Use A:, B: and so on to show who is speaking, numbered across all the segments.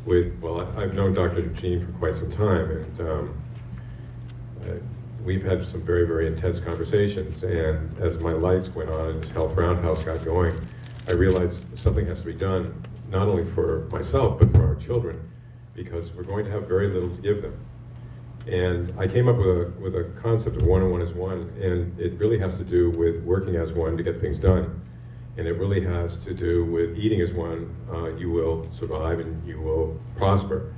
A: well, I've known Dr. Shinn for quite some time, and we've had some very, very intense conversations. And as my lights went on and this health roundhouse got going, I realized something has to be done, not only for myself, but for our children, because we're going to have very little to give them. And I came up with a concept of one and one is one, and it really has to do with working as one to get things done. And it really has to do with eating as one. You will survive and you will prosper.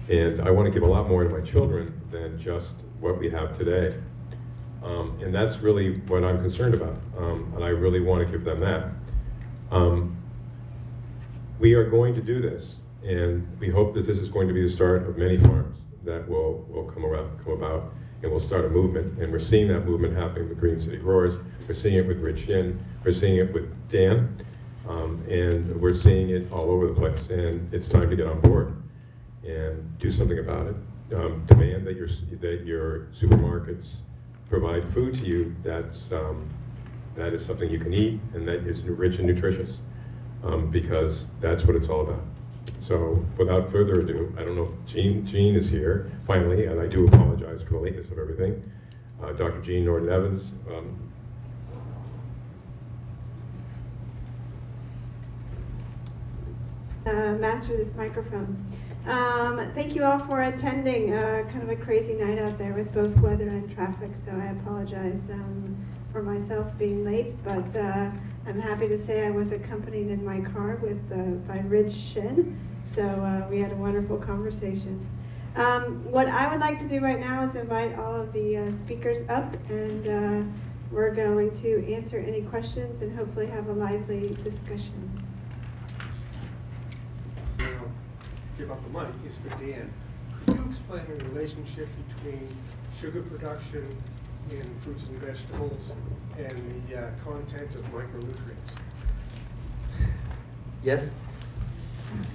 A: And I want to give a lot more to my children than just what we have today. And that's really what I'm concerned about. And I really want to give them that. We are going to do this, and we hope that this is going to be the start of many farms that will come about, and we'll start a movement. And we're seeing that movement happening with Green City Growers. We're seeing it with Rich Shinn. We're seeing it with Dan. And we're seeing it all over the place. And it's time to get on board and do something about it. Demand that your supermarkets provide food to you that is something you can eat and that is rich and nutritious, because that's what it's all about. So without further ado, I don't know if Jean is here finally, and I do apologize for the lateness of everything. Dr. Jean Nordin-Evans.
B: Master this microphone. Thank you all for attending. Kind of a crazy night out there with both weather and traffic, so I apologize for myself being late, but I'm happy to say I was accompanied in my car by Rich Shinn, so we had a wonderful conversation. What I would like to do right now is invite all of the speakers up, and we're going to answer any questions and hopefully have a lively discussion.
C: Give up the mic is for Dan. Could you explain the relationship between sugar production in fruits and vegetables and the content of micronutrients?
D: Yes.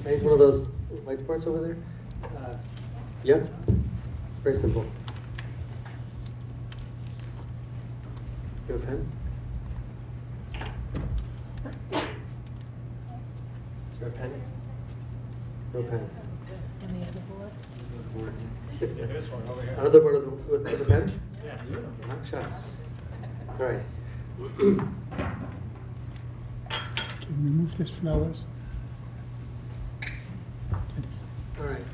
D: Maybe one of those whiteboards over there. Yeah. Very simple. You have a pen? Is there a pen? No pen.
E: And the other board?
C: This one over here.
D: Another board with a pen?
C: Yeah.
D: Knock shot. All right.
F: Can you remove these flowers?
D: All right.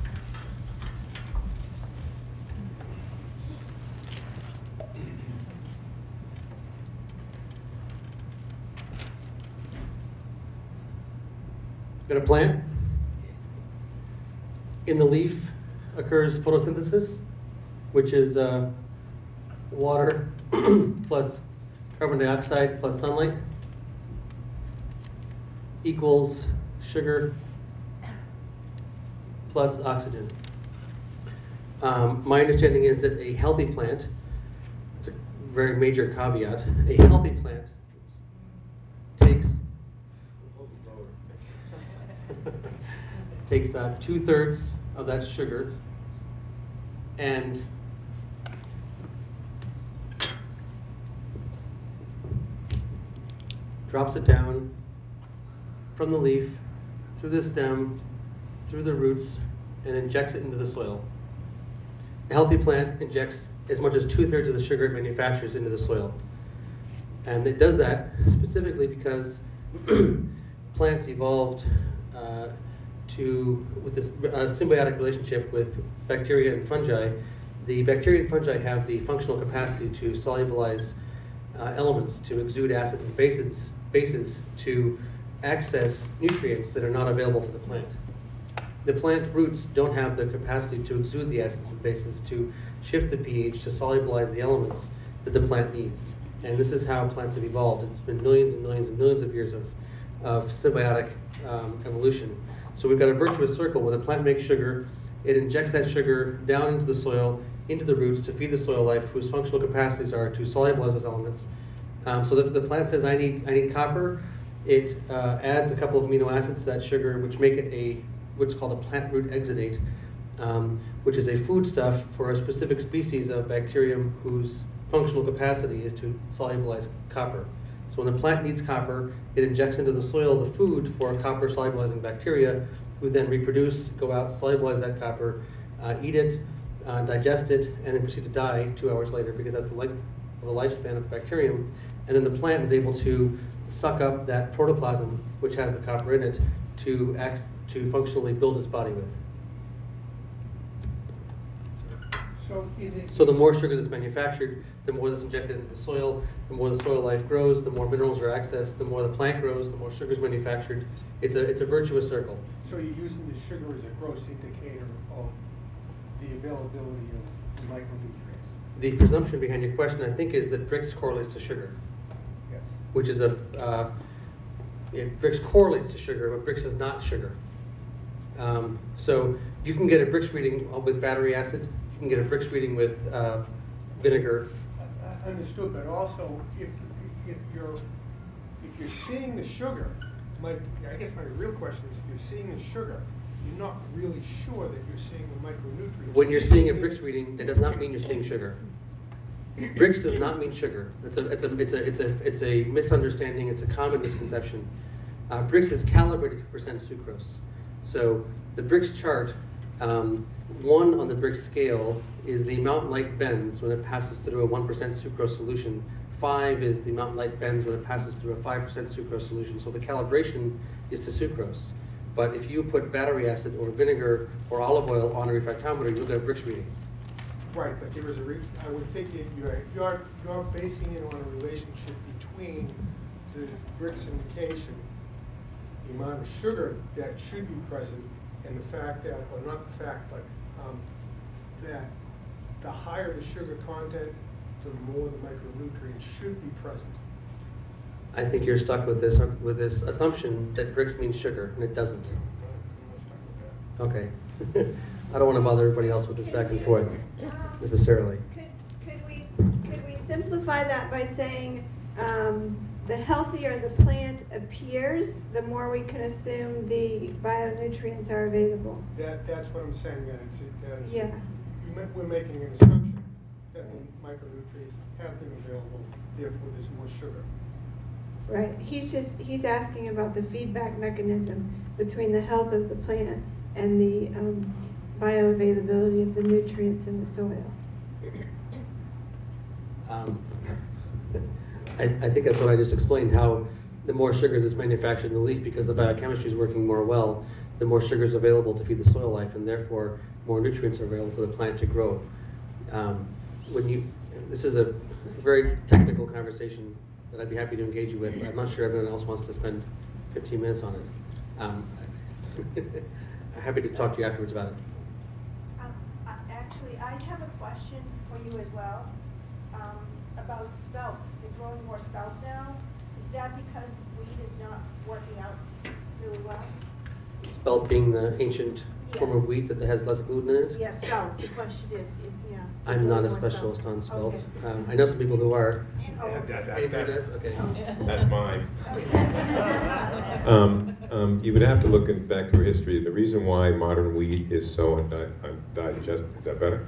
D: Got a plant. In the leaf occurs photosynthesis, which is water plus carbon dioxide plus sunlight equals sugar plus oxygen. My understanding is that a healthy plant, it's a very major caveat, a healthy plant takes 2/3 of that sugar and drops it down from the leaf, through the stem, through the roots, and injects it into the soil. A healthy plant injects as much as 2/3 of the sugar it manufactures into the soil. And it does that specifically because plants evolved with this symbiotic relationship with bacteria and fungi. The bacteria and fungi have the functional capacity to solubilize elements, to exude acids and bases to access nutrients that are not available for the plant. The plant roots don't have the capacity to exude the acids and bases, to shift the pH, to solubilize the elements that the plant needs. And this is how plants have evolved. It's been millions and millions and millions of years of symbiotic evolution. So we've got a virtuous circle where the plant makes sugar, it injects that sugar down into the soil, into the roots to feed the soil life, whose functional capacities are to solubilize those elements. So the plant says, I need copper. It adds a couple of amino acids to that sugar, which make it what's called a plant root exudate, which is a foodstuff for a specific species of bacterium whose functional capacity is to solubilize copper. So when the plant needs copper, it injects into the soil the food for copper solubilizing bacteria, who then reproduce, go out, solubilize that copper, eat it, digest it, and then proceed to die 2 hours later, because that's the length of the lifespan of the bacterium. And then the plant is able to suck up that protoplasm, which has the copper in it, to functionally build its body with. So the more sugar that's manufactured, the more that's injected into the soil, the more the soil life grows, the more minerals are accessed, the more the plant grows, the more sugar is manufactured. It's a virtuous circle.
C: So you're using the sugar as a gross indicator of the availability of micronutrients?
D: The presumption behind your question, I think, is that Brix correlates to sugar.
C: Yes.
D: Which is Brix correlates to sugar, but Brix is not sugar. So you can get a Brix reading with battery acid. You can get a Brix reading with vinegar.
C: Understood, but also if you're seeing the sugar, I guess my real question is, if you're seeing the sugar, you're not really sure that you're seeing the micronutrients.
D: When you're seeing a Brix reading, that does not mean you're seeing sugar. Brix does not mean sugar. It's a misunderstanding. It's a common misconception. Brix is calibrated to percent sucrose. So the Brix chart, 1 on the Brix scale is the amount light bends when it passes through a 1% sucrose solution. 5 is the amount light bends when it passes through a 5% sucrose solution. So the calibration is to sucrose. But if you put battery acid or vinegar or olive oil on a refractometer, you'll get a Brix reading.
C: Right, but there is I would think that you're basing it on a relationship between the Brix indication, the amount of sugar that should be present, and the fact that, or not the fact, but that the higher the sugar content, the more the micronutrients should be present.
D: I think you're stuck with this assumption that Brix means sugar, and it doesn't.
C: I'm not stuck with that.
D: Okay. I don't want to bother everybody else with this back and forth necessarily.
B: Could we simplify that by saying the healthier the plant appears, the more we can assume the bionutrients are available?
C: That's what I'm saying.
B: Yeah.
C: We're making an assumption that the micronutrients have been available, therefore there's more sugar.
B: Right. He's asking about the feedback mechanism between the health of the plant and the bioavailability of the nutrients in the soil.
D: I think that's what I just explained, how the more sugar that's manufactured in the leaf, because the biochemistry is working more well, the more sugar is available to feed the soil life, and therefore more nutrients are available for the plant to grow. This is a very technical conversation that I'd be happy to engage you with, but I'm not sure everyone else wants to spend 15 minutes on it. I'm happy to talk to you afterwards about it.
G: Actually, I have a question for you as well about spelt. You're growing more spelt now. Is that because wheat is not working out really well?
D: Spelt being the ancient form of wheat that has less gluten in it?
G: Yes, spelt. The question is, yeah.
D: I'm not a specialist on spelt. Okay. I know some people who are.
A: Okay.
G: Oh.
A: That's mine. You would have to look back through history. The reason why modern wheat is so undigestible, is that better?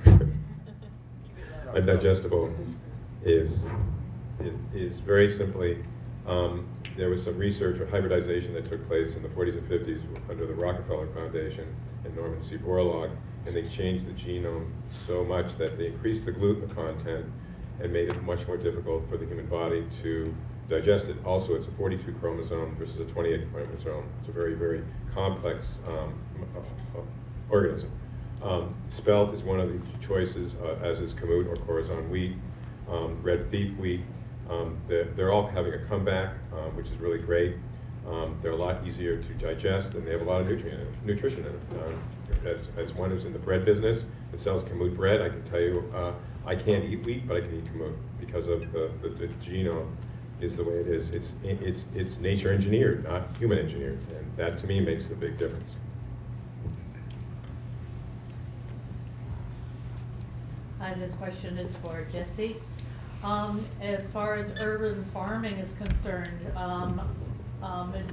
A: Undigestible is very simply, there was some research or hybridization that took place in the 40s and 50s under the Rockefeller Foundation and Norman C. Borlaug, and they changed the genome so much that they increased the gluten content and made it much more difficult for the human body to digest it. Also, it's a 42 chromosome versus a 28 chromosome. It's a very, very complex organism. Spelt is one of the choices, as is kamut or Corazon wheat, red thief wheat. They're all having a comeback, which is really great. They're a lot easier to digest, and they have a lot of nutrition in them. As one who's in the bread business and sells kamut bread, I can tell you, I can't eat wheat, but I can eat kamut because of the genome is the way it is. It's nature engineered, not human engineered, and that to me makes a big difference.
E: Hi, this question is for Jessie. As far as urban farming is concerned,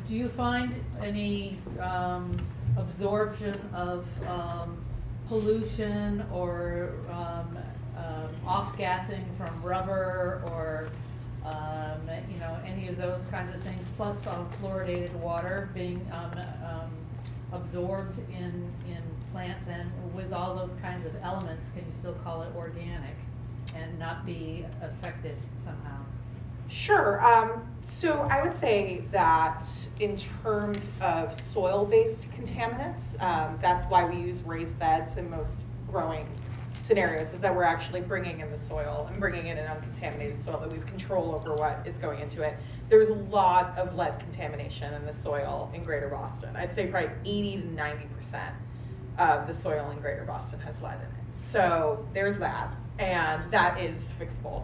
E: do you find any absorption of pollution or off-gassing from rubber or any of those kinds of things, plus fluoridated water being absorbed in plants, and with all those kinds of elements, can you still call it organic and not be affected somehow?
H: Sure. So I would say that in terms of soil-based contaminants, that's why we use raised beds in most growing scenarios, is that we're actually bringing in the soil and bringing in an uncontaminated soil that we have control over what is going into it. There's a lot of lead contamination in the soil in Greater Boston. I'd say probably 80 to 90% of the soil in Greater Boston has lead in it. So there's that, and that is fixable.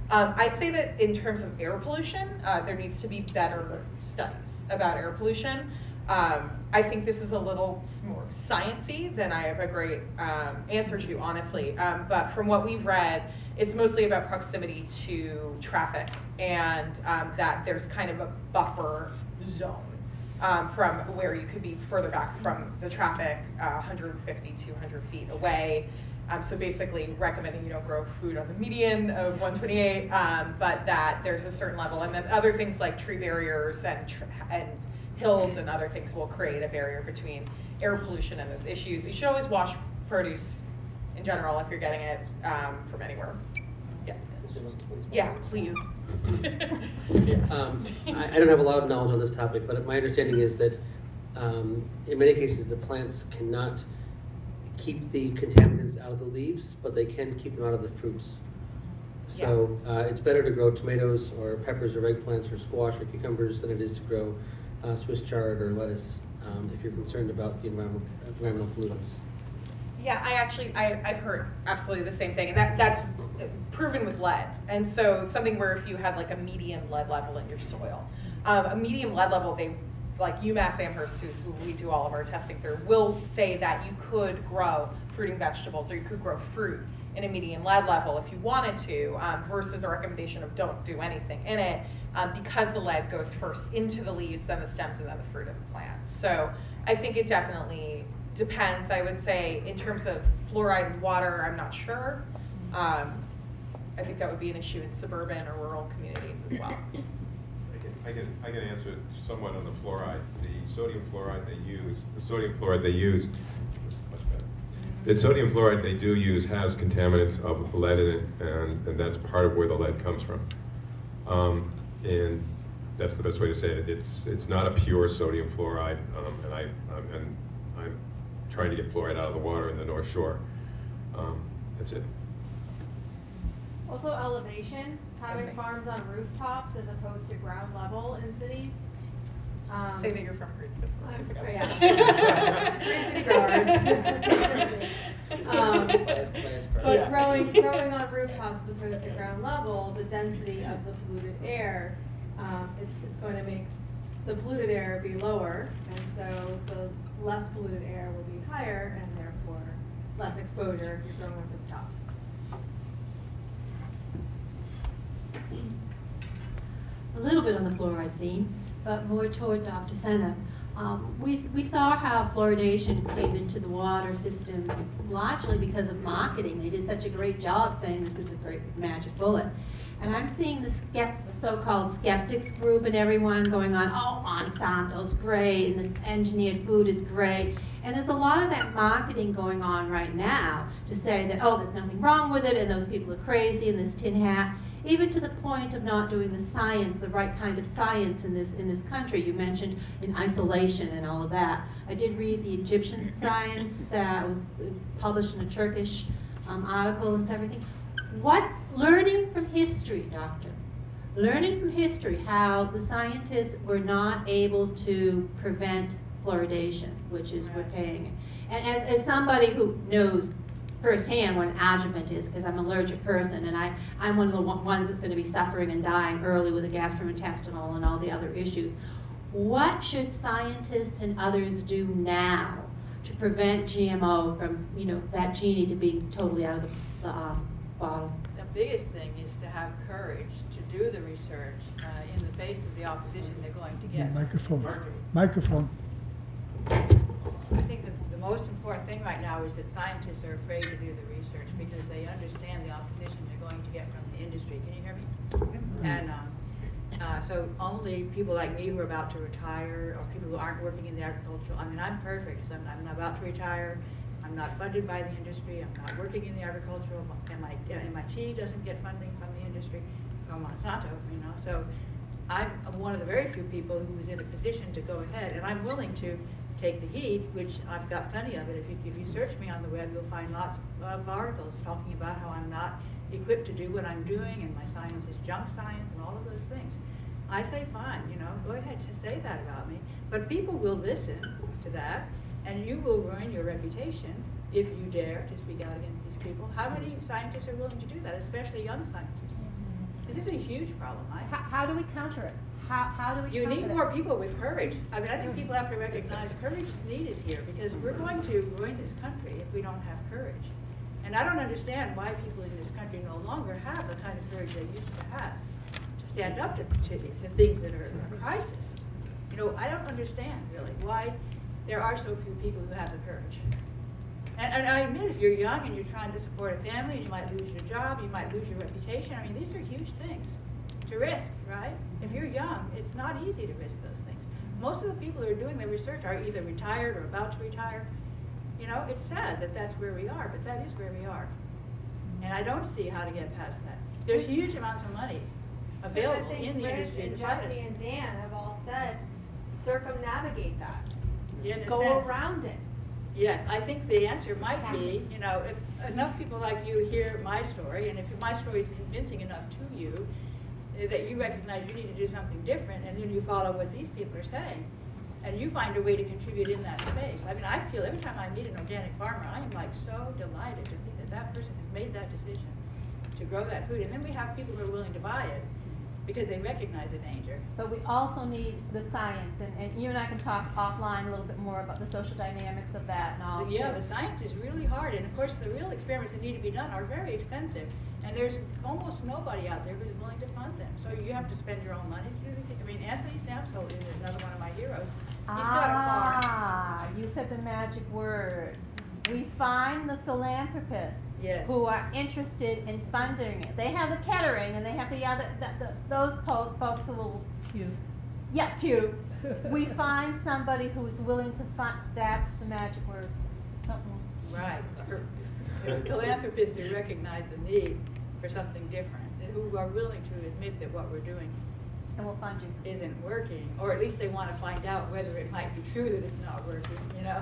H: I'd say that in terms of air pollution, there needs to be better studies about air pollution. I think this is a little more sciencey than I have a great answer to, honestly. But from what we've read, it's mostly about proximity to traffic, and that there's kind of a buffer zone from where you could be further back from the traffic, 150, 200 feet away. So basically recommending you don't grow food on the median of 128, but that there's a certain level. And then other things like tree barriers and hills and other things will create a barrier between air pollution and those issues. You should always wash produce in general if you're getting it from anywhere. Yeah. Yeah, please.
D: I don't have a lot of knowledge on this topic, but my understanding is that in many cases the plants cannot keep the contaminants out of the leaves, but they can keep them out of the fruits. So it's better to grow tomatoes or peppers or eggplants or squash or cucumbers than it is to grow Swiss chard or lettuce if you're concerned about the environmental pollutants.
H: Yeah, I've heard absolutely the same thing, and that's proven with lead. And so it's something where if you had like a medium lead level in your soil, a medium lead level, like UMass Amherst, who we do all of our testing through, will say that you could grow fruiting vegetables or you could grow fruit in a medium lead level if you wanted to, versus a recommendation of don't do anything in it, because the lead goes first into the leaves, then the stems, and then the fruit of the plant. So I think it definitely depends. I would say in terms of fluoride in water, I'm not sure. I think that would be an issue in suburban or rural communities as well.
A: I can answer it somewhat on the fluoride. The sodium fluoride they use, the sodium fluoride they use has contaminants of lead in it, and that's part of where the lead comes from. And that's the best way to say it. It's not a pure sodium fluoride, and I'm trying to get fluoride out of the water in the North Shore. That's it.
I: Also elevation, having farms on rooftops as opposed to ground level in cities.
H: Say that you're from Green City.
I: Green City growers. But growing on rooftops as opposed to ground level, the density of the polluted air, it's going to make the polluted air be lower, and so the less polluted air will be higher, and therefore less exposure if you're growing on rooftops.
J: A little bit on the fluoride theme, but more toward Dr. Seneff. We saw how fluoridation came into the water system largely because of marketing. They did such a great job saying this is a great magic bullet. And I'm seeing the so-called skeptics group and everyone going on, oh, Monsanto's great, and this engineered food is great. And there's a lot of that marketing going on right now to say that, oh, there's nothing wrong with it, and those people are crazy, and this tin hat. Even to the point of not doing the science, the right kind of science in this country. You mentioned in isolation and all of that. I did read the Egyptian science that was published in a Turkish article and everything. Learning from history, doctor, learning from history how the scientists were not able to prevent fluoridation, which is we're paying it. And as somebody who knows firsthand what an adjuvant is, because I'm an allergic person, and I'm one of the ones that's going to be suffering and dying early with a gastrointestinal and all the other issues. What should scientists and others do now to prevent GMO from, that genie to being totally out of the bottle?
K: The biggest thing is to have courage to do the research in the face of the opposition they're going to get.
F: Microphone.
K: I think the most important thing right now is that scientists are afraid to do the research because they understand the opposition they're going to get from the industry. Can you hear me? And So only people like me who are about to retire, or people who aren't working in the agricultural, I mean, I'm perfect, so I'm about to retire, I'm not funded by the industry, I'm not working in the agricultural, MIT doesn't get funding from the industry, from Monsanto, you know, so I'm one of the very few people who is in a position to go ahead, and I'm willing to take the heat, which I've got plenty of it. If you search me on the web, you'll find lots of articles talking about how I'm not equipped to do what I'm doing, and my science is junk science, and all of those things. I say, fine, you know, go ahead, just say that about me. But people will listen to that, and you will ruin your reputation if you dare to speak out against these people. How many scientists are willing to do that, especially young scientists? This is a huge problem.
L: How do we counter it? How do we
K: You
L: counter
K: need
L: it?
K: more people with courage. I mean, I think people have to recognize courage is needed here, because we're going to ruin this country if we don't have courage. And I don't understand why people in this country no longer have the kind of courage they used to have to stand up to things that are a crisis. You know, I don't understand really why there are so few people who have the courage. And I admit, if you're young and you're trying to support a family, and you might lose your job, you might lose your reputation. I mean, these are huge things to risk, right? If you're young, it's not easy to risk those things. Most of the people who are doing the research are either retired or about to retire. You know, it's sad that that's where we are, but that is where we are. And I don't see how to get past that. There's huge amounts of money available in the industry to fight us.
I: Jesse and Dan have all said, circumnavigate that.
K: In a
I: Go
K: sense,
I: around it.
K: yes, I think the answer might be, you know, if enough people like you hear my story, and if my story is convincing enough to you, that you recognize you need to do something different, and then you follow what these people are saying, and you find a way to contribute in that space. I mean, I feel every time I meet an organic farmer, I am like so delighted to see that that person has made that decision to grow that food. And then we have people who are willing to buy it because they recognize the danger.
L: But we also need the science, and you and I can talk offline a little bit more about the social dynamics of that and all.
K: Yeah, the science is really hard, and of course the real experiments that need to be done are very expensive, and there's almost nobody out there who's willing to fund them. So you have to spend your own money to do these things. I mean, Anthony Samsel is another one of my heroes. He's got a farm.
L: You said the magic word. We find the philanthropists who are interested in funding it. They have the Kettering, and they have the other, those folks who will puke. Yeah, puke. We find somebody who is willing to fund. That's the magic word. Something.
K: Right. Philanthropists who recognize the need for something different, and who are willing to admit that what we're doing
L: and we'll fund you.
K: Isn't working, or at least they want to find out whether it might be true that it's not working, you know,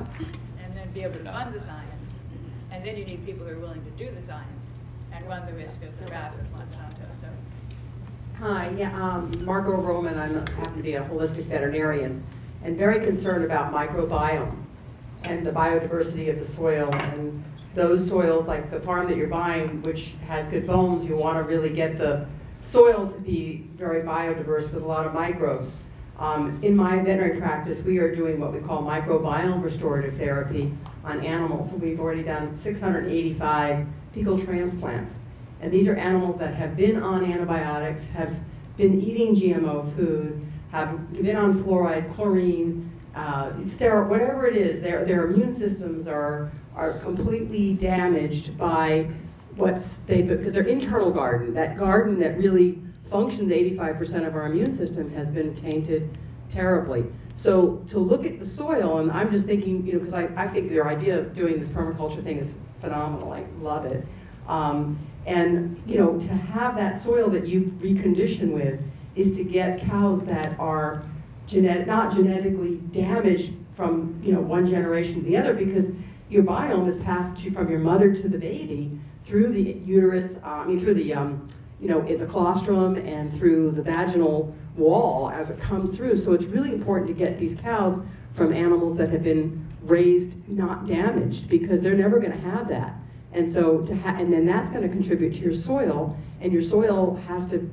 K: and then be able to fund the science. And then you need people who are willing to do the science and run the risk of the wrath of Monsanto. So.
M: Hi, yeah, Margot Roman. I happen to be a holistic veterinarian and very concerned about microbiome and the biodiversity of the soil. And those soils, like the farm that you're buying, which has good bones, you want to really get the soil to be very biodiverse with a lot of microbes. In my veterinary practice, we are doing what we call microbiome restorative therapy on animals. We've already done 685 fecal transplants. And these are animals that have been on antibiotics, have been eating GMO food, have been on fluoride, chlorine, steroid, whatever it is. Their immune systems are completely damaged by because their internal garden, that garden that really functions 85% of our immune system, has been tainted terribly. So to look at the soil, and I'm just thinking, you know, because I think their idea of doing this permaculture thing is phenomenal. I love it. And you know, to have that soil that you recondition with is to get cows that are not genetically damaged from, you know, one generation to the other, because your biome is passed from your mother to the baby through the uterus, through the, you know, in the colostrum and through the vaginal wall as it comes through. So it's really important to get these cows from animals that have been raised not damaged, because they're never going to have that. And so and then that's going to contribute to your soil, and your soil has to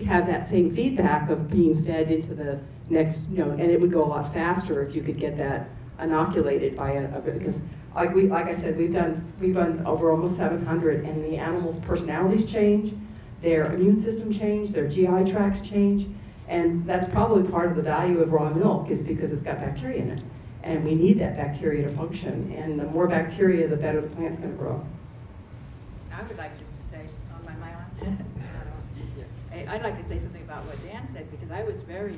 M: have that same feedback of being fed into the next, you know, and it would go a lot faster if you could get that inoculated by because like I said, we've done over almost 700, and the animals' personalities change, their immune system change, their GI tracts change, and that's probably part of the value of raw milk, is because it's got bacteria in it, and we need that bacteria to function, and the more bacteria, the better the plant's going to grow.
K: I would like to say, am I on? I'd like to say something about what Dan said, because I was very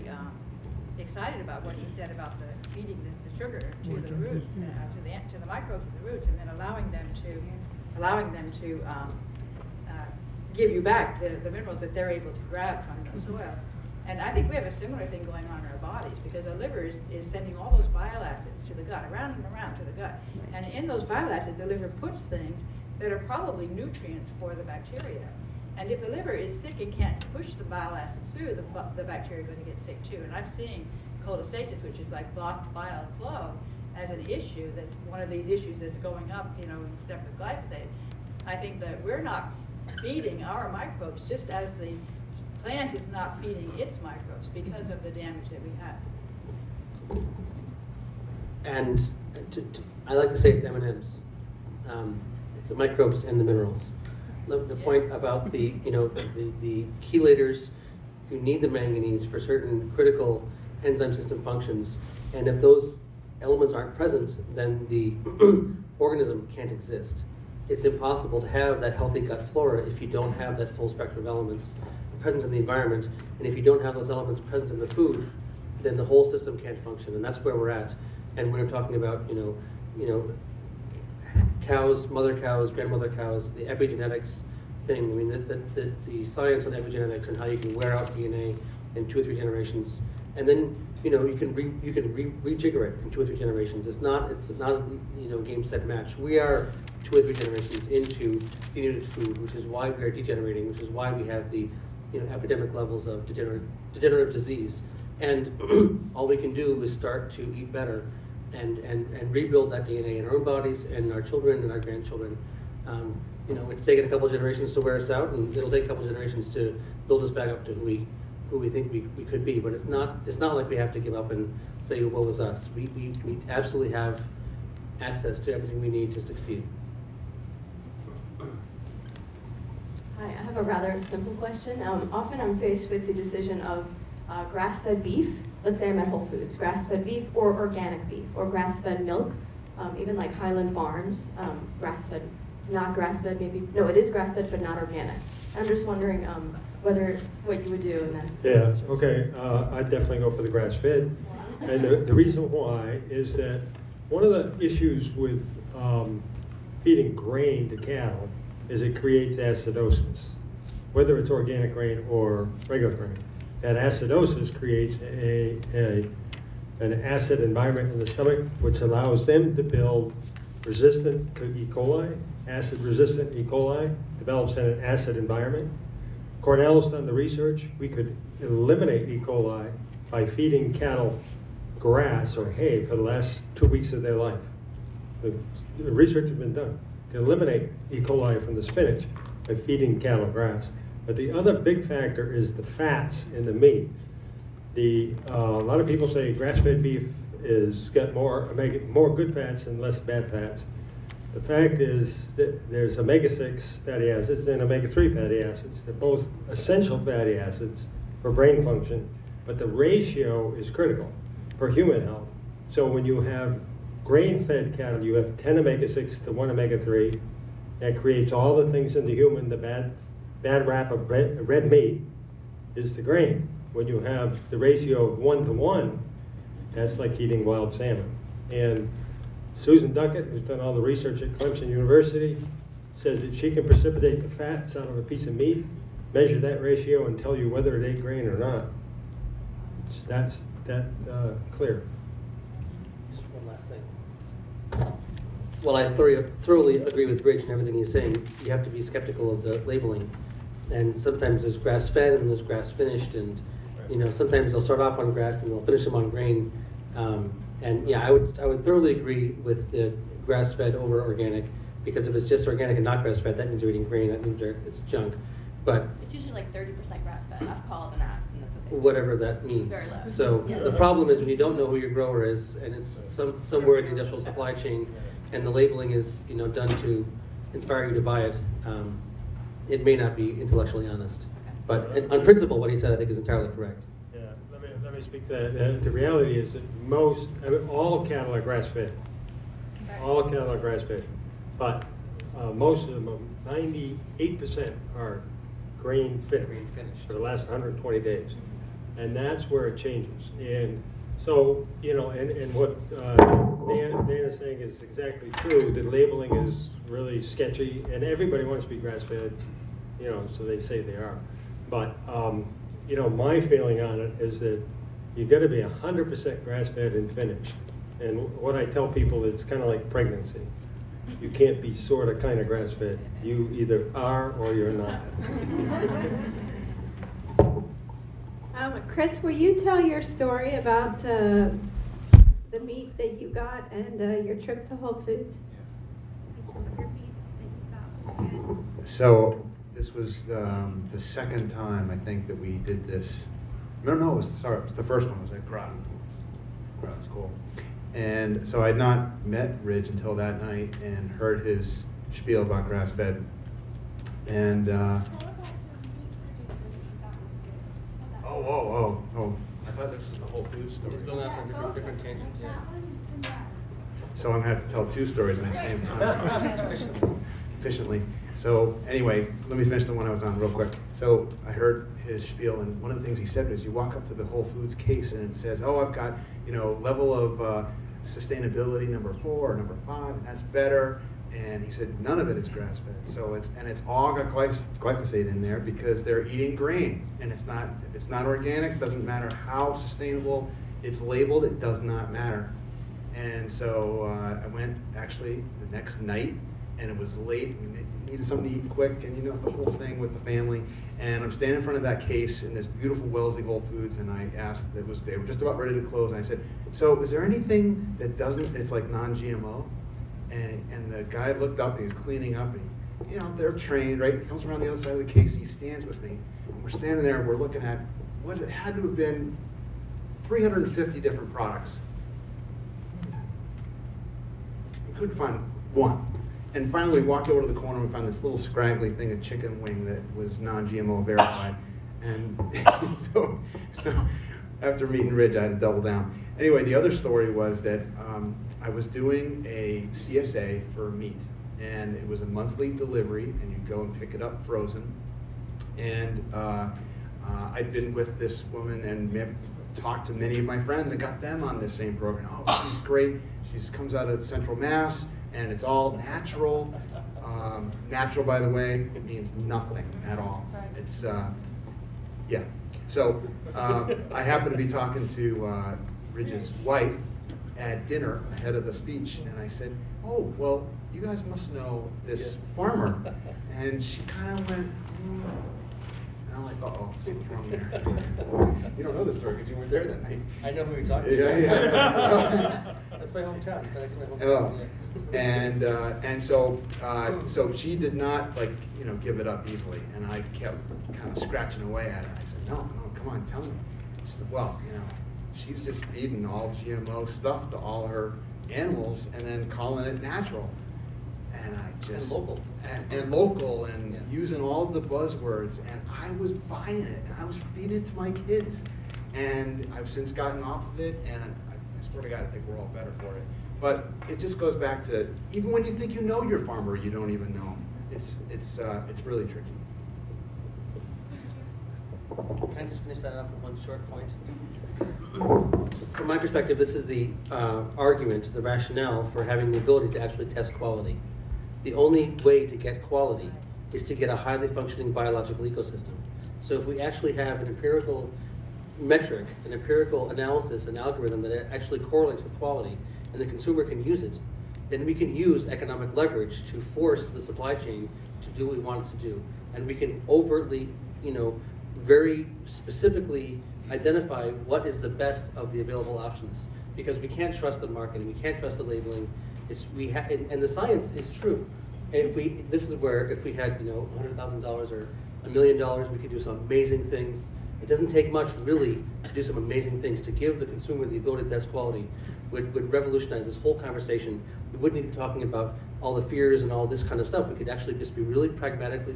K: excited about what he said about feeding the sugar to the roots, to the microbes in the roots, and then allowing them to give you back the minerals that they're able to grab from the soil. And I think we have a similar thing going on in our bodies, because the liver is sending all those bile acids to the gut, around and around to the gut. And in those bile acids, the liver puts things that are probably nutrients for the bacteria. And if the liver is sick and can't push the bile acids through, the bacteria are going to get sick too. And I'm seeing cholestasis, which is like blocked bile flow, as an issue. That's one of these issues that's going up, in step with glyphosate. I think that we're not feeding our microbes, just as the plant is not feeding its microbes because of the damage that we have.
D: And I like to say it's M&Ms. It's the microbes and the minerals. The point about the chelators, you need the manganese for certain critical enzyme system functions, and if those elements aren't present, then the organism can't exist. It's impossible to have that healthy gut flora if you don't have that full spectrum of elements present in the environment, and if you don't have those elements present in the food, then the whole system can't function, and that's where we're at. And when we're talking about cows, mother cows, grandmother cows, the epigenetics thing. I mean, the science on epigenetics and how you can wear out DNA in 2 or 3 generations, and then you can rejigger it in 2 or 3 generations. It's not game set match. We are 2 or 3 generations into denuded food, which is why we are degenerating, which is why we have the epidemic levels of degenerative disease. And all we can do is start to eat better and rebuild that DNA in our own bodies and our children and our grandchildren. It's taken a couple of generations to wear us out, and it'll take a couple of generations to build us back up to who we think we could be. But it's not like we have to give up and say, woe is us. We absolutely have access to everything we need to succeed.
N: Hi, I have a rather simple question. Often I'm faced with the decision of grass-fed beef. Let's say I'm at Whole Foods, grass-fed beef or organic beef or grass-fed milk, even like Highland Farms, grass-fed. It's not grass-fed, maybe. No, it is grass-fed, but not organic. I'm just wondering what you would do in that.
O: Yeah. Okay. I'd definitely go for the grass-fed, and the reason why is that one of the issues with feeding grain to cattle is it creates acidosis, whether it's organic grain or regular grain. That acidosis creates an acid environment in the stomach, which allows them to build resistant to E. coli. Acid-resistant E. coli develops in an acid environment. Cornell's done the research. We could eliminate E. coli by feeding cattle grass or hay for the last 2 weeks of their life. The research has been done to eliminate E. coli from the spinach by feeding cattle grass. But the other big factor is the fats in the meat. A lot of people say grass-fed beef is got more good fats and less bad fats. The fact is that there's omega-6 fatty acids and omega-3 fatty acids. They're both essential fatty acids for brain function, but the ratio is critical for human health. So when you have grain-fed cattle, you have 10 omega-6 to 1 omega-3. That creates all the things in the human. The bad rap of red meat is the grain. When you have the ratio of 1 to 1, that's like eating wild salmon. And Susan Duckett, who's done all the research at Clemson University, says that she can precipitate the fats out of a piece of meat, measure that ratio, and tell you whether it ate grain or not. That's clear.
D: Just one last thing. Well, I thoroughly agree with Rich and everything he's saying. You have to be skeptical of the labeling. And sometimes there's grass-fed and there's grass-finished, and sometimes they'll start off on grass and they'll finish them on grain. And yeah, I would thoroughly agree with the grass-fed over organic, because if it's just organic and not grass-fed, that means you're eating grain. That means it's junk. But
P: it's usually like 30% grass-fed. I've called and asked, and that's what they say.
D: Whatever that means.
P: It's very low.
D: So
P: yeah.
D: The problem is when you don't know who your grower is, and it's somewhere in the industrial supply chain, and the labeling is done to inspire you to buy it. It may not be intellectually honest, but on principle, what he said I think is entirely correct.
O: Yeah, let me speak to that. The reality is that all cattle are grass-fed. All cattle are grass-fed, but most of them, 98% are grain finish,
D: finished
O: for the last 120 days. And that's where it changes. And so, you know, and what Dan is saying is exactly true. The labeling is really sketchy, and everybody wants to be grass-fed, you know, so they say they are. But, you know, my feeling on it is that you got to be 100% grass-fed and finished. And what I tell people, it's kind of like pregnancy. You can't be sort of kind of grass-fed. You either are or you're not.
B: Chris, will you tell your story about the meat that you got and your trip to Whole Foods?
Q: So this was the second time I think that we did this. No, it was the first one. It was at Groton. Groton School. And so I had not met Ridge until that night and heard his spiel about grass-fed. And oh! I thought this was the Whole Foods story.
D: It's going off on different tangents. Yeah.
Q: So I'm gonna have to tell two stories at the same time. Efficiently. So anyway, let me finish the one I was on real quick. So I heard his spiel, and one of the things he said was, you walk up to the Whole Foods case and it says, oh, I've got, you know, level of sustainability number 4 or number 5, and that's better. And he said none of it is grass-fed. So it's all got glyphosate in there because they're eating grain, and if it's not organic, doesn't matter how sustainable it's labeled, it does not matter. And so I went actually the next night, and it was late. We needed something to eat quick, and you know the whole thing with the family. And I'm standing in front of that case in this beautiful Wellesley Whole Foods, and I asked, they were just about ready to close, and I said, so is there anything that it's like non-GMO? And the guy looked up, and he was cleaning up, and you know, they're trained, right? He comes around the other side of the case, he stands with me, and we're standing there, and we're looking at what had to have been 350 different products. We couldn't find one. And finally, we walked over to the corner and we found this little scraggly thing, a chicken wing that was non-GMO verified. And so after meeting Ridge, I had to double down. Anyway, the other story was that I was doing a CSA for meat, and it was a monthly delivery, and you'd go and pick it up frozen. And I'd been with this woman and talked to many of my friends and got them on this same program. Oh, she's great. She comes out of Central Mass, and it's all natural. Natural, by the way, it means nothing at all. It's, yeah. So I happened to be talking to Ridge's wife at dinner ahead of the speech, and I said, oh, well, you guys must know this farmer. And she kind of went, and I'm like, uh-oh, something's wrong there. You don't know the story because you weren't there that night.
D: I know who you're talking to.
Q: Yeah.
D: That's my hometown. That's my hometown.
Q: And so she did not, like, you know, give it up easily, and I kept kind of scratching away at her. I said, no, come on, tell me. She said, well, you know, she's just feeding all GMO stuff to all her animals and then calling it natural. And I just and local and using all the buzzwords, and I was buying it and I was feeding it to my kids, and I've since gotten off of it, and I swear to God, I think we're all better for it. But it just goes back to, even when you think you know your farmer, you don't even know. It's really tricky.
D: Can I just finish that off with one short point? From my perspective, this is the argument, the rationale for having the ability to actually test quality. The only way to get quality is to get a highly functioning biological ecosystem. So if we actually have an empirical metric, an empirical analysis, an algorithm that actually correlates with quality, and the consumer can use it, then we can use economic leverage to force the supply chain to do what we want it to do. And we can overtly, you know, very specifically identify what is the best of the available options. Because we can't trust the marketing, we can't trust the labeling. And the science is true. And this is where if we had, you know, $100,000 or $1 million, we could do some amazing things. It doesn't take much really to do some amazing things. To give the consumer the ability to test quality would revolutionize this whole conversation. We wouldn't be talking about all the fears and all this kind of stuff. We could actually just be really pragmatically,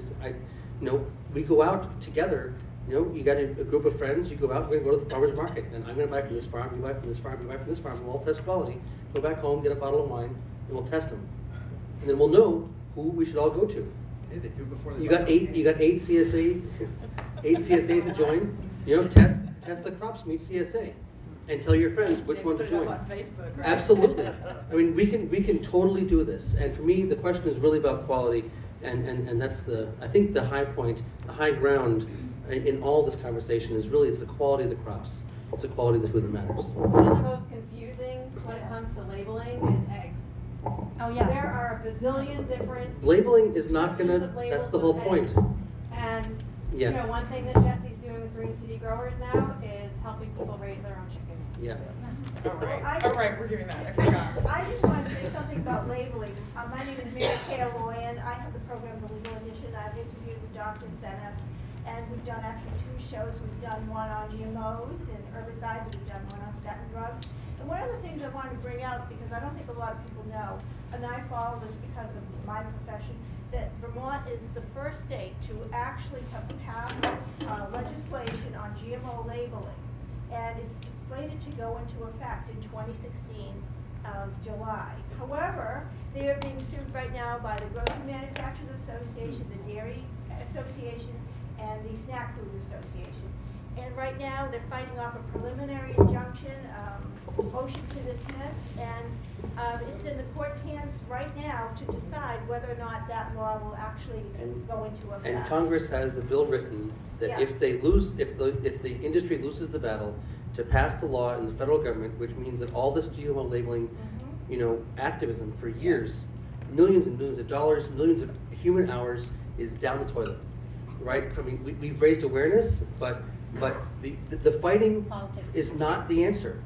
D: you know, we go out together. You know, you got a group of friends, you go out, we're going to go to the farmer's market, and I'm going to buy from this farm, you buy from this farm, you buy from this farm, we'll all test quality, go back home, get a bottle of wine, and we'll test them. And then we'll know who we should all go to.
Q: Hey, they do before they
D: You got eight CSA, 8 CSAs to join. You know, test the crops from each CSA, and tell your friends which one to join.
K: On Facebook, right?
D: Absolutely. I mean, we can totally do this. And for me, the question is really about quality, and that's I think the high point, the high ground in all this conversation is really it's the quality of the crops. It's the quality of the food that matters.
I: One of the most confusing when it comes to labeling is eggs.
L: Oh, yeah.
I: There are a bazillion different.
D: Labeling is not gonna.
I: kinds of labels
D: That's the whole
I: of
D: point.
I: eggs. And
D: Yeah.
I: you know, one thing that Jessie's doing with Green City Growers now is helping people raise their own chickens.
D: Yeah.
K: All right, we're doing that. I forgot.
G: I just want to say something about labeling. My name is Mary Kay Loyan. I have the program, The Legal Edition. I've interviewed with Dr. Seneff, and we've done actually 2 shows. We've done one on GMOs and herbicides, and we've done one on statin drugs. And one of the things I wanted to bring out, because I don't think a lot of people know, and I follow this because of my profession, that Vermont is the first state to actually have passed legislation on GMO labeling. And it's slated to go into effect in 2016 of July. However, they are being sued right now by the Grocery Manufacturers Association, the Dairy Association, and the Snack Foods Association. And right now, they're fighting off a preliminary injunction, motion to dismiss, and it's in the court's hands right now to decide whether or not that law will actually go into effect.
D: And Congress has the bill written that
G: Yes.
D: if they lose, if the industry loses the battle, to pass the law in the federal government, which means that all this GMO labeling, you know, activism for years, millions and millions of dollars, millions of human hours is down the toilet, right? I mean, we've raised awareness, but the fighting is not the answer.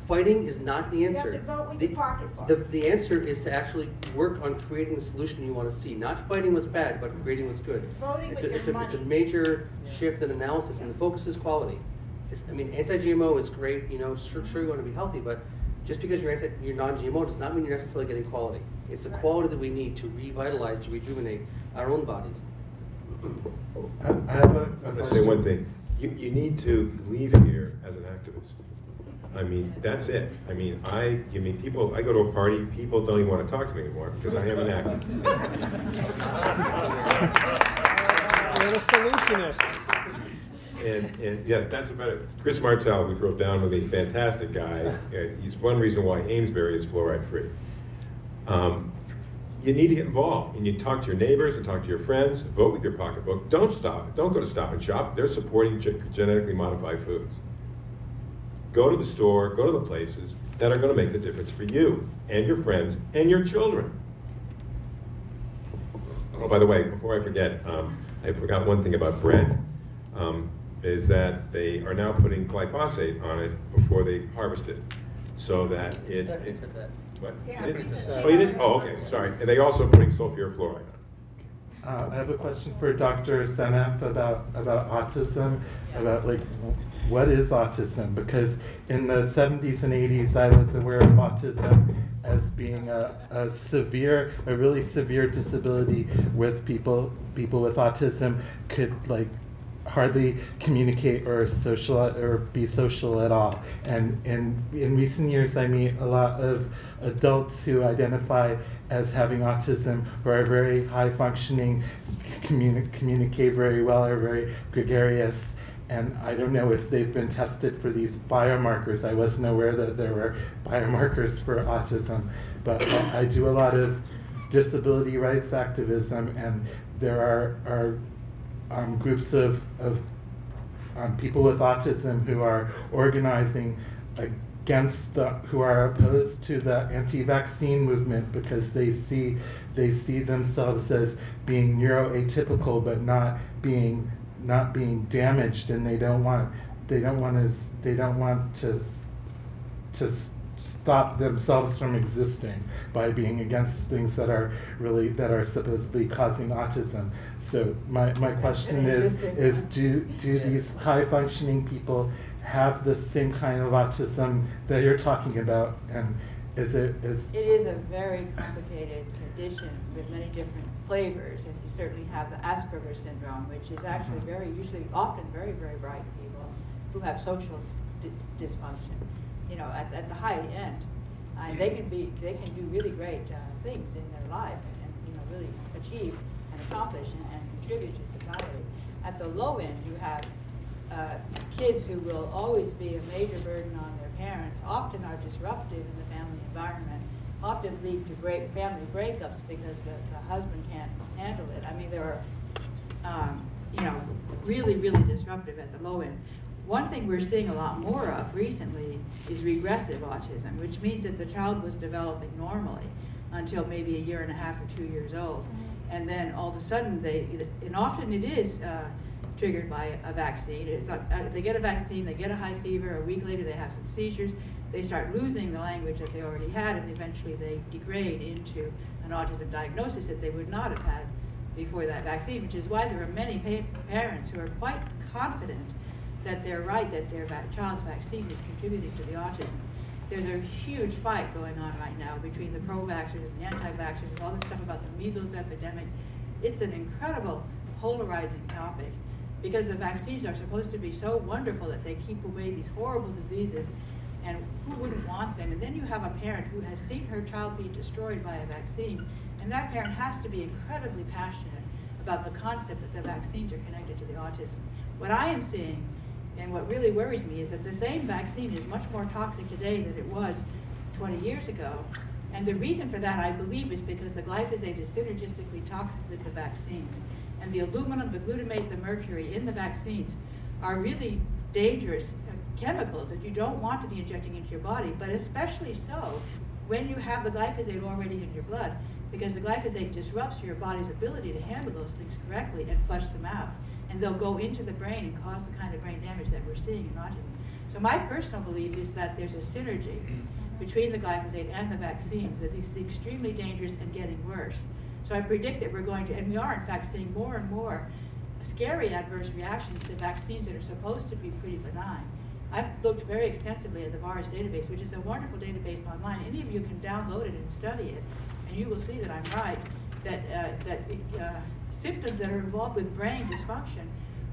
D: Fighting is not the answer.
G: You have to vote with your pocketbook.
D: The answer is to actually work on creating the solution you want to see. Not fighting what's bad, but creating what's good.
G: Voting with
D: It's
G: your
D: a
G: money.
D: major shift in analysis, and the focus is quality. I mean, anti-GMO is great, you know, sure you want to be healthy, but just because you're non-GMO does not mean you're necessarily getting quality. It's the quality that we need to revitalize, to rejuvenate our own bodies.
A: I'm going to say one thing. You need to leave here as an activist. I mean, that's it. I mean, people, I go to a party, people don't even want to talk to me anymore because I am an activist.
R: You're a solutionist.
A: And yeah, that's about it. Chris Martell, who drove down with me, fantastic guy. He's one reason why Amesbury is fluoride free. You need to get involved, and you talk to your neighbors and talk to your friends, vote with your pocketbook. Don't go to Stop and Shop. They're supporting genetically modified foods. Go to the store, go to the places that are going to make the difference for you and your friends and your children. Oh, by the way, before I forget, I forgot one thing about bread. Is that they are now putting glyphosate on it before they harvest it, so that it what?
I: Yeah.
A: It is? Oh, you didn't? Oh, okay, sorry. And they also putting sulfur fluoride on.
S: I have a question for Dr. Seneff about autism, about like what is autism? Because in the 70s and 80s, I was aware of autism as being a really severe disability with people with autism could like hardly communicate or be social at all. And in recent years, I meet a lot of adults who identify as having autism, who are very high functioning, communicate very well, are very gregarious. And I don't know if they've been tested for these biomarkers. I wasn't aware that there were biomarkers for autism, but I do a lot of disability rights activism, and there are groups of people with autism who are organizing against who are opposed to the anti-vaccine movement because they see themselves as being neuroatypical but not being damaged, and they don't want to stop themselves from existing by being against things that are supposedly causing autism. So my question is do these high functioning people have the same kind of autism that you're talking about, and it is a very complicated condition with many different flavors, and you certainly have the Asperger's syndrome, which is actually often very, very bright people who have social dysfunction, you know, at the high end. They can do really great things in their life and you know, really achieve
K: and accomplish and contribute to society. At the low end, you have kids who will always be a major burden on their parents, often are disruptive in the family environment, often lead to family breakups because the husband can't handle it. I mean, there are, really, really disruptive at the low end. One thing we're seeing a lot more of recently is regressive autism, which means that the child was developing normally until maybe 1.5 years or 2 years old. And then all of a sudden, and often it is triggered by a vaccine. They get a vaccine, they get a high fever, a week later they have some seizures, they start losing the language that they already had, and eventually they degrade into an autism diagnosis that they would not have had before that vaccine, which is why there are many parents who are quite confident that they're right, that their child's vaccine is contributing to the autism. There's a huge fight going on right now between the pro-vaxxers and the anti-vaxxers and all this stuff about the measles epidemic. It's an incredible polarizing topic because the vaccines are supposed to be so wonderful that they keep away these horrible diseases, and who wouldn't want them? And then you have a parent who has seen her child be destroyed by a vaccine, and that parent has to be incredibly passionate about the concept that the vaccines are connected to the autism. What I am seeing, and what really worries me, is that the same vaccine is much more toxic today than it was 20 years ago. And the reason for that, I believe, is because the glyphosate is synergistically toxic with the vaccines. And the aluminum, the glutamate, the mercury in the vaccines are really dangerous chemicals that you don't want to be injecting into your body, but especially so when you have the glyphosate already in your blood, because the glyphosate disrupts your body's ability to handle those things correctly and flush them out. And they'll go into the brain and cause the kind of brain damage that we're seeing in autism. So my personal belief is that there's a synergy between the glyphosate and the vaccines, that it's extremely dangerous and getting worse. So I predict that we're going to, and we are in fact seeing more and more scary adverse reactions to vaccines that are supposed to be pretty benign. I've looked very extensively at the virus database, which is a wonderful database online. Any of you can download it and study it, and you will see that I'm right, that symptoms that are involved with brain dysfunction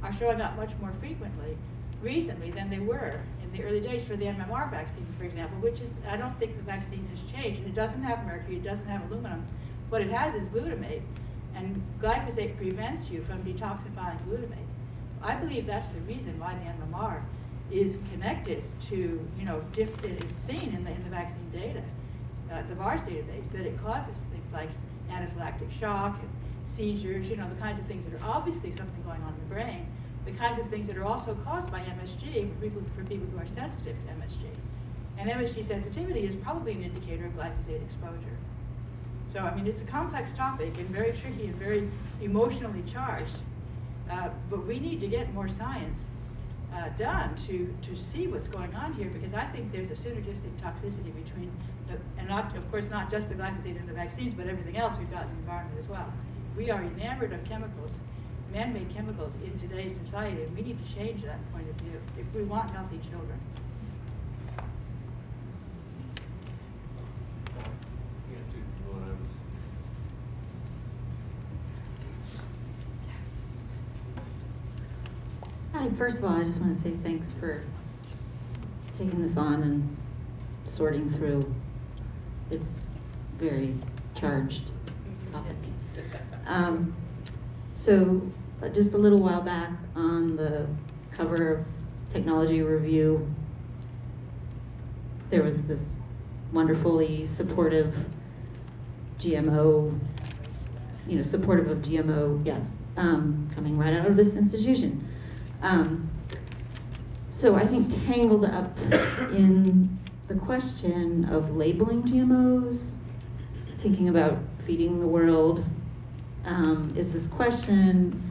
K: are showing up much more frequently recently than they were in the early days for the MMR vaccine, for example, which is, I don't think the vaccine has changed. It doesn't have mercury, it doesn't have aluminum. What it has is glutamate, and glyphosate prevents you from detoxifying glutamate. I believe that's the reason why the MMR is connected to, it's seen in the vaccine data, the VAERS database, that it causes things like anaphylactic shock and seizures, the kinds of things that are obviously something going on in the brain, the kinds of things that are also caused by MSG for people who are sensitive to MSG. And MSG sensitivity is probably an indicator of glyphosate exposure. So, I mean, it's a complex topic and very tricky and very emotionally charged, but we need to get more science done to see what's going on here, because I think there's a synergistic toxicity between, and of course not just the glyphosate in the vaccines, but everything else we've got in the environment as well. We are enamored of chemicals, man-made chemicals in today's society, and we need to change that point of view if we want healthy children.
T: Hi, first of all, I just want to say thanks for taking this on and sorting through. It's very charged topic. So just a little while back on the cover of Technology Review, there was this wonderfully supportive GMO, supportive of GMO, yes, coming right out of this institution. So I think tangled up in the question of labeling GMOs, thinking about feeding the world, is this question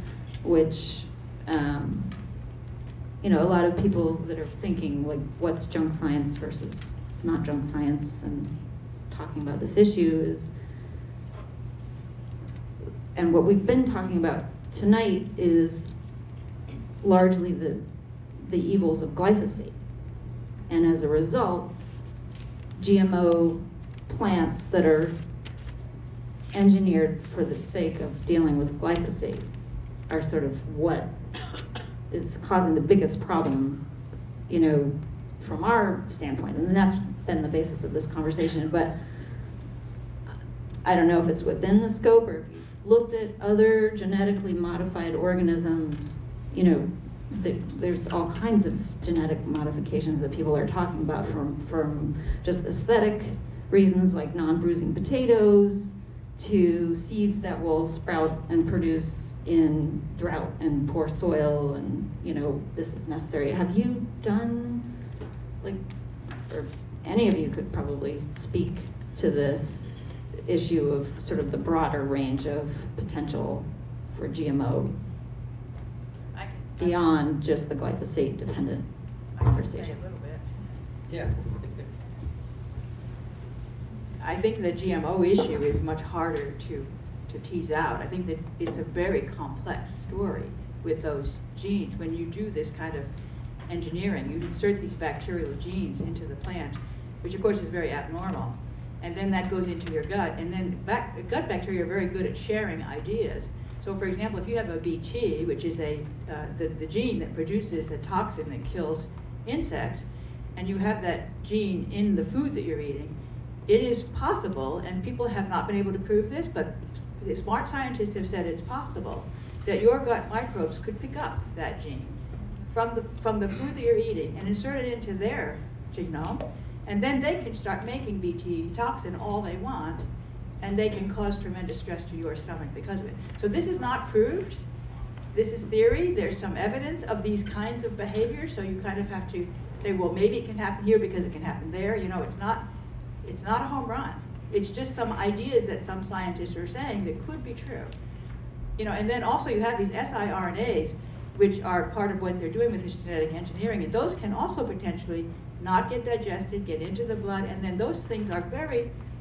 T: which, a lot of people that are thinking, like, what's junk science versus not junk science, and talking about this issue is, and what we've been talking about tonight is largely the evils of glyphosate. And as a result, GMO plants that are engineered for the sake of dealing with glyphosate are sort of what is causing the biggest problem, from our standpoint. And that's been the basis of this conversation. But I don't know if it's within the scope or if you've looked at other genetically modified organisms, you know, there's all kinds of genetic modifications that people are talking about, from just aesthetic reasons like non-bruising potatoes to seeds that will sprout and produce in drought and poor soil, and you know, this is necessary. Have you done, like, or any of you could probably speak to this issue of sort of the broader range of potential for GMO beyond just the glyphosate dependent conversation?
K: A little bit.
D: Yeah.
K: I think the GMO issue is much harder to tease out. I think that it's a very complex story with those genes. When you do this kind of engineering, you insert these bacterial genes into the plant, which of course is very abnormal, and then that goes into your gut, and then gut bacteria are very good at sharing ideas. So for example, if you have a BT, which is the gene that produces a toxin that kills insects, and you have that gene in the food that you're eating, it is possible, and people have not been able to prove this, but the smart scientists have said it's possible, that your gut microbes could pick up that gene from the food that you're eating and insert it into their genome, and then they can start making BT toxin all they want, and they can cause tremendous stress to your stomach because of it. So this is not proved. This is theory. There's some evidence of these kinds of behaviors, so you kind of have to say, well, maybe it can happen here because it can happen there. You know, it's not a home run. It's just some ideas that some scientists are saying that could be true. You know, and then also you have these siRNAs, which are part of what they're doing with this genetic engineering, and those can also potentially not get digested, get into the blood, and then those things are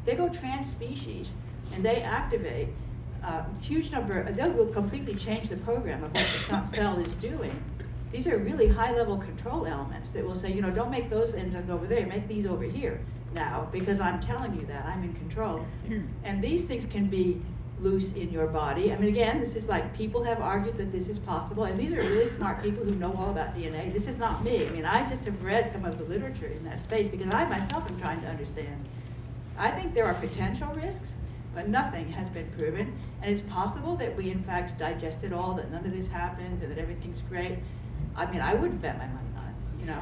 K: they go trans-species, and they activate a huge number, they will completely change the program of what the cell is doing. These are really high-level control elements that will say, you know, don't make those enzymes over there, make these over here now, because I'm telling you that, I'm in control. And these things can be loose in your body. I mean, again, this is like, people have argued that this is possible, and these are really smart people who know all about DNA. This is not me. I mean, I just have read some of the literature in that space because I myself am trying to understand. I think there are potential risks, but nothing has been proven, and it's possible that we in fact digest it all, that none of this happens, and that everything's great. I mean, I wouldn't bet my money on it, you know.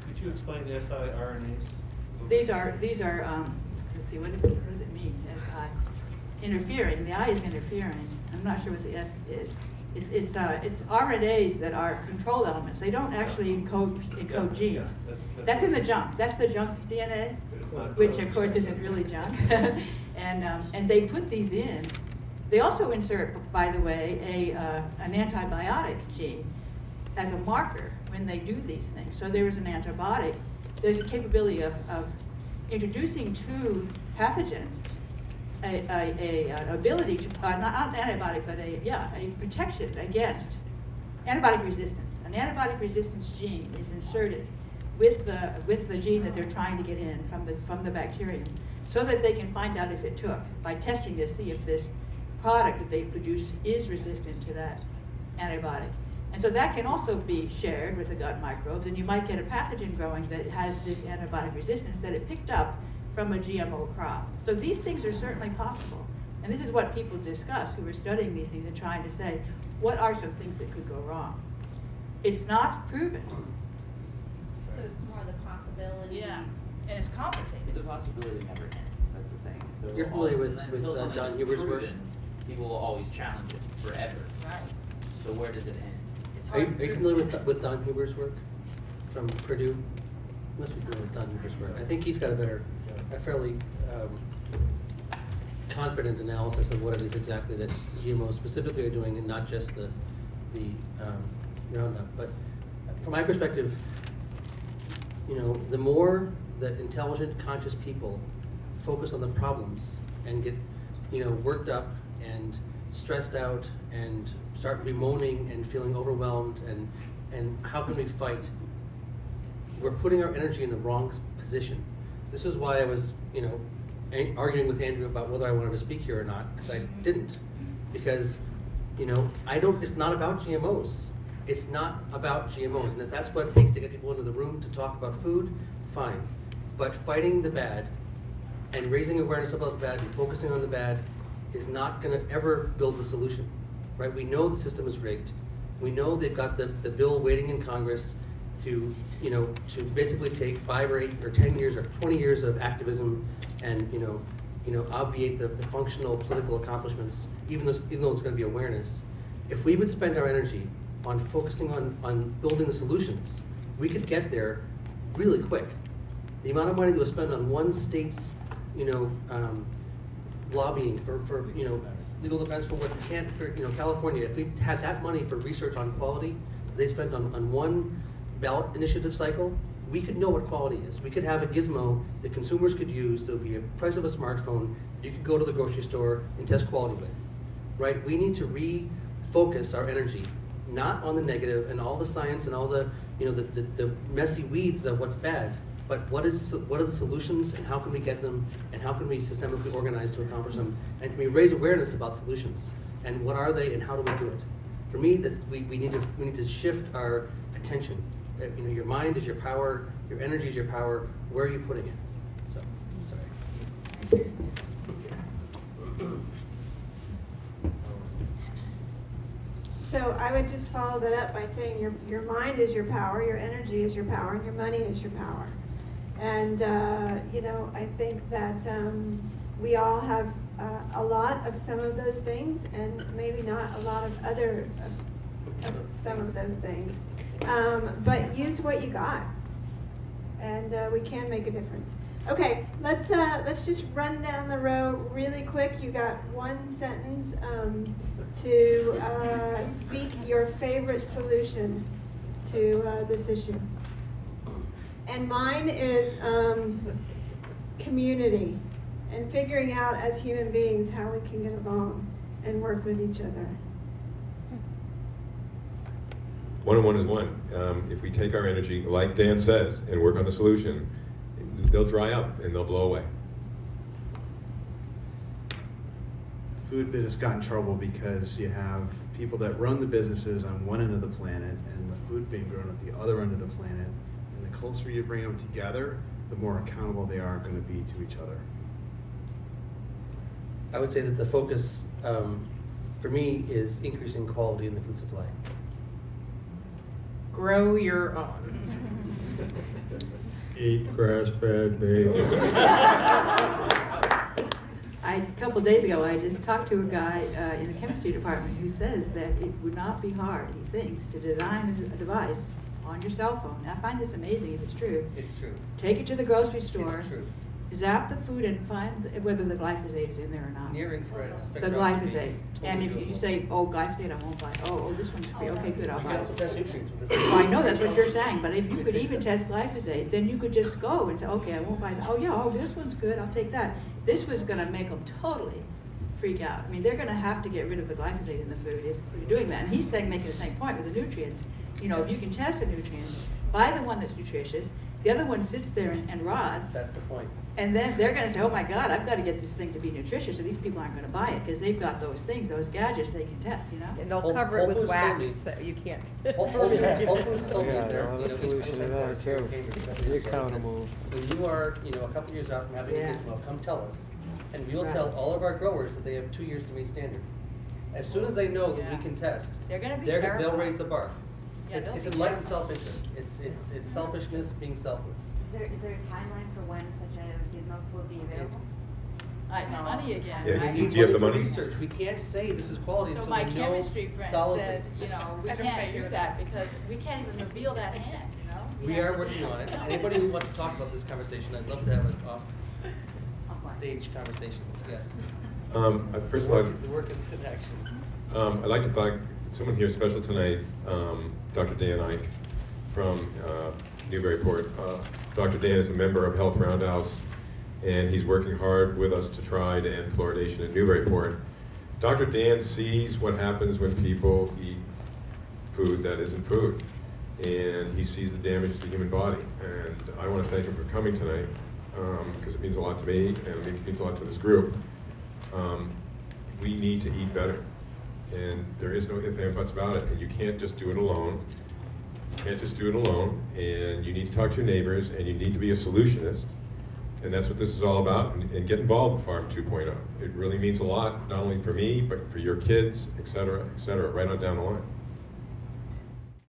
U: Could you explain the siRNAs? These
K: are let's see, what does it mean? Interfering. The I is interfering. I'm not sure what the S is. It's RNAs that are control elements. They don't actually encode genes. That's in the junk. That's the junk DNA, which of course isn't really junk. And they put these in. They also insert, by the way, an antibiotic gene as a marker when they do these things. So there is an antibiotic. There's a capability of introducing to pathogens an ability to, not an antibiotic, but a protection against antibiotic resistance. An antibiotic resistance gene is inserted with the gene that they're trying to get in from the bacterium, so that they can find out if it took, by testing to see if this product that they've produced is resistant to that antibiotic. And so that can also be shared with the gut microbes, and you might get a pathogen growing that has this antibiotic resistance that it picked up from a GMO crop. So these things are certainly possible. And this is what people discuss who are studying these things and trying to say, what are some things that could go wrong? It's not proven.
P: So it's more the possibility.
K: Yeah, and it's complicated.
V: The possibility never ends, that's the thing. So
D: You're familiar with
V: until something
D: Don
V: is
D: Huber's work?
V: proven, people will always challenge it forever.
K: Right.
V: So where does it end?
D: Are you familiar with Don Huber's work from Purdue? You must be familiar with Don Huber's work. I think he's got a fairly confident analysis of what it is exactly that GMOs specifically are doing, and not just the Roundup. But from my perspective, you know, the more that intelligent, conscious people focus on the problems and get, you know, worked up and stressed out and start bemoaning and feeling overwhelmed and how can we fight, we're putting our energy in the wrong position. This is why I was, you know, arguing with Andrew about whether I wanted to speak here or not, because I didn't. Because, you know, it's not about GMOs. It's not about GMOs. And if that's what it takes to get people into the room to talk about food, fine. But fighting the bad and raising awareness about the bad and focusing on the bad is not going to ever build the solution, right? We know the system is rigged. We know they've got the bill waiting in Congress to, to basically take 5 or 8 or 10 years or 20 years of activism and, obviate the functional political accomplishments, even though it's going to be awareness. If we would spend our energy on focusing on building the solutions, we could get there really quick. The amount of money that was spent on one state's, lobbying for legal defense for what you can't, for California, if we had that money for research on quality they spent on one ballot initiative cycle, we could know what quality is. We could have a gizmo that consumers could use that would be the price of a smartphone that you could go to the grocery store and test quality with, right? We need to refocus our energy, not on the negative and all the science and all the, the messy weeds of what's bad, but what are the solutions and how can we get them and how can we systemically organize to accomplish them, and can we raise awareness about solutions and what are they and how do we do it? For me, we need to shift our attention. Your mind is your power, your energy is your power. Where are you putting it? So, sorry.
B: So I would just follow that up by saying your mind is your power, your energy is your power, and your money is your power. And I think that we all have a lot of some of those things, and maybe not a lot of other some of those things. But use what you got, and we can make a difference. Okay, let's just run down the row really quick. You got one sentence to speak your favorite solution to this issue. And mine is community, and figuring out as human beings how we can get along and work with each other.
A: 1 and 1 is 1. If we take our energy, like Dan says, and work on the solution, they'll dry up and they'll blow away.
Q: Food business got in trouble because you have people that run the businesses on one end of the planet and the food being grown at the other end of the planet. And the closer you bring them together, the more accountable they are going to be to each other.
D: I would say that the focus, for me, is increasing quality in the food supply.
H: Grow your own.
O: Eat grass-fed beef.
K: A couple days ago, I just talked to a guy in the chemistry department who says that it would not be hard, he thinks, to design a device on your cell phone. Now, I find this amazing if it's true.
D: It's true.
K: Take it to the grocery store.
D: It's true.
K: Zap the food and find whether the glyphosate is in there or not.
D: Near infrared
K: The glyphosate. And if you say, oh, glyphosate, I won't buy it. Oh, this one's free. Okay, good, I'll buy it. Well, I know that's what you're saying, but if you could even test glyphosate, then you could just go and say, okay, I won't buy that. Oh, yeah, oh, this one's good, I'll take that. This was going to make them totally freak out. I mean, they're going to have to get rid of the glyphosate in the food if you're doing that. And he's making the same point with the nutrients. If you can test the nutrients, buy the one that's nutritious. The other one sits there and rots.
D: That's the point.
K: And then they're going to say, oh my God, I've got to get this thing to be nutritious, or these people aren't going to buy it because they've got those things, those gadgets they can test,
C: And they'll cover it with wax that you can't.
D: Whole Foods told me
R: Yeah,
D: they're
R: they'll have a solution to that too. Be accountable.
D: When you are, a couple years out from having a gizmo, come tell us, and we will tell all of our growers that they have 2 years to meet standard. As soon as they know that we can test,
K: they're going to be
D: they'll raise the bar.
K: Yeah,
D: it's enlightened self-interest. It's selfishness being selfless.
E: Is there a timeline for when such a gizmo will be available?
K: It's money again.
A: Yeah,
K: right?
A: do you have the money?
D: Research. We can't say this is quality
K: So
D: until
K: my
D: we know
K: chemistry friend
D: solidly.
K: said, we can't do that because we can't even reveal that hand,
D: We are working on it. Anybody who wants to talk about this conversation, I'd love to have an off-stage conversation. Yes.
A: First of all,
D: the work is in action.
A: I'd like to thank someone here special tonight, Dr. Dan Ike from Newburyport. Dr. Dan is a member of Health Roundhouse, and he's working hard with us to try to end fluoridation in Newburyport. Dr. Dan sees what happens when people eat food that isn't food, and he sees the damage to the human body. And I want to thank him for coming tonight, because it means a lot to me, and it means a lot to this group. We need to eat better, and there is no ifs, ands, buts about it, and you can't just do it alone. You can't just do it alone, and you need to talk to your neighbors, and you need to be a solutionist. And that's what this is all about, and get involved with Farm 2.0. It really means a lot, not only for me, but for your kids, et cetera, right on down the line.